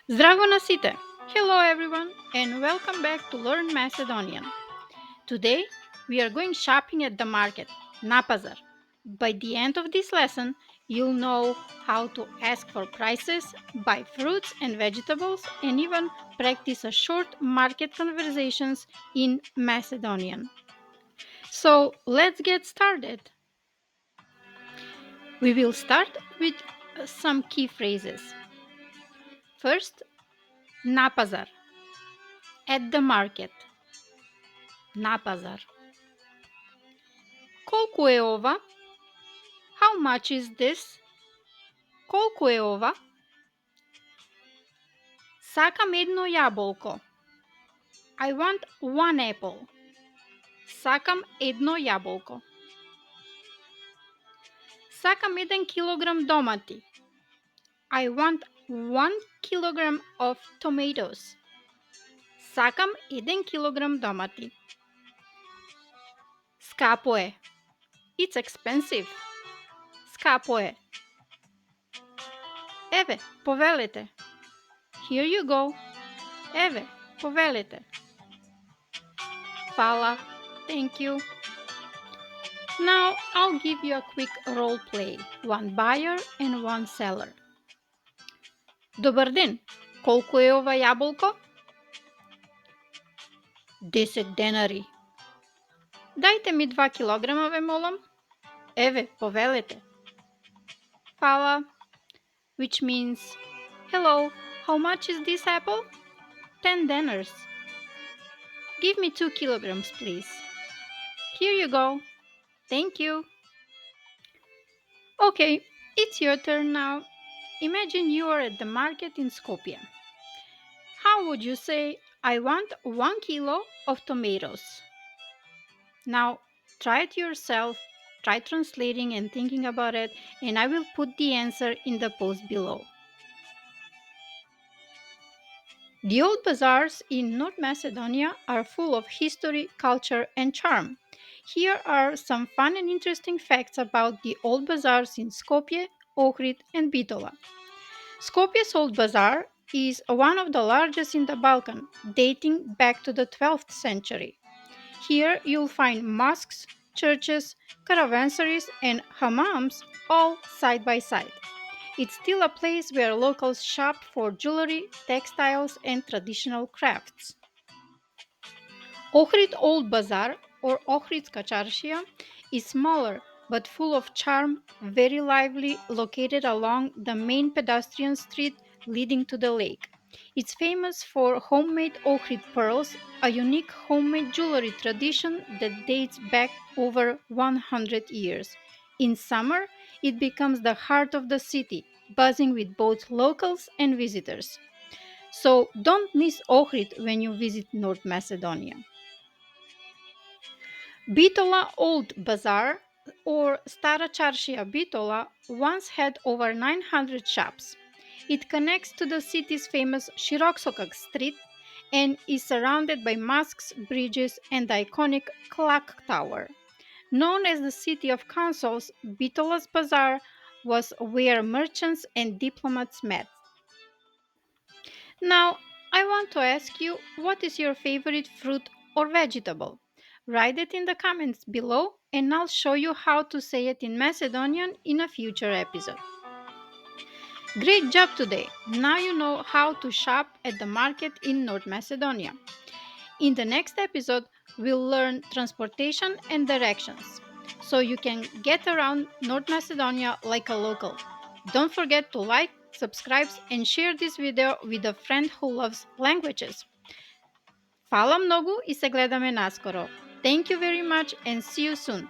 Zdravo na site! Hello everyone and welcome back to Learn Macedonian. Today we are going shopping at the market, na pazar. By the end of this lesson, you'll know how to ask for prices, buy fruits and vegetables, and even practice a short market conversations in Macedonian. So let's get started. We will start with some key phrases. First, na pazar, at the market, na pazar. Колко е ова? How much is this? Колко е ова? Сакам едно јаболко. I want one apple. Сакам едно јаболко. Сакам 1 килограм домати. I want 1 kilogram of tomatoes. Сакам 1 килограм домати. Скапо е. It's expensive. Скапо е. Еве, повелете. Here you go. Еве, повелете. Фала. Thank you. Now I'll give you a quick role play. One buyer and one seller. Добър ден! Колко е ова ябълко? 10 денари. Дайте ми 2 килограма, ве молам. Еве, повелете. Фала, which means, hello, how much is this apple? 10 dinars. Give me 2 kilograms, please. Here you go. Thank you. Okay, it's your turn now. Imagine you are at the market in Skopje. How would you say, I want 1 kilo of tomatoes? Now, try it yourself, try translating and thinking about it, and I will put the answer in the post below. The old bazaars in North Macedonia are full of history, culture, and charm. Here are some fun and interesting facts about the old bazaars in Skopje, Ohrid, and Bitola. Skopje's old bazaar is one of the largest in the Balkan, dating back to the 12th century. Here you'll find mosques, churches, caravansaries, and hammams all side by side. It's still a place where locals shop for jewelry, textiles, and traditional crafts. Ohrid Old Bazaar, or Ohridska Čaršija, is smaller but full of charm, very lively, located along the main pedestrian street leading to the lake. It's famous for homemade Ohrid pearls, a unique homemade jewelry tradition that dates back over 100 years. In summer, it becomes the heart of the city, buzzing with both locals and visitors. So don't miss Ohrid when you visit North Macedonia. Bitola Old Bazaar, or Stara Čaršija Bitola, once had over 900 shops. It connects to the city's famous Široksokak Street and is surrounded by mosques, bridges, and the iconic clock tower. Known as the City of Consuls, Bitola's Bazaar was where merchants and diplomats met. Now, I want to ask you, what is your favorite fruit or vegetable? Write it in the comments below and I'll show you how to say it in Macedonian in a future episode. Great job today! Now you know how to shop at the market in North Macedonia. In the next episode, we'll learn transportation and directions so you can get around North Macedonia like a local. Don't forget to like, subscribe, and share this video with a friend who loves languages. Hvala mnogo и се гледаме наскоро. Thank you very much and see you soon.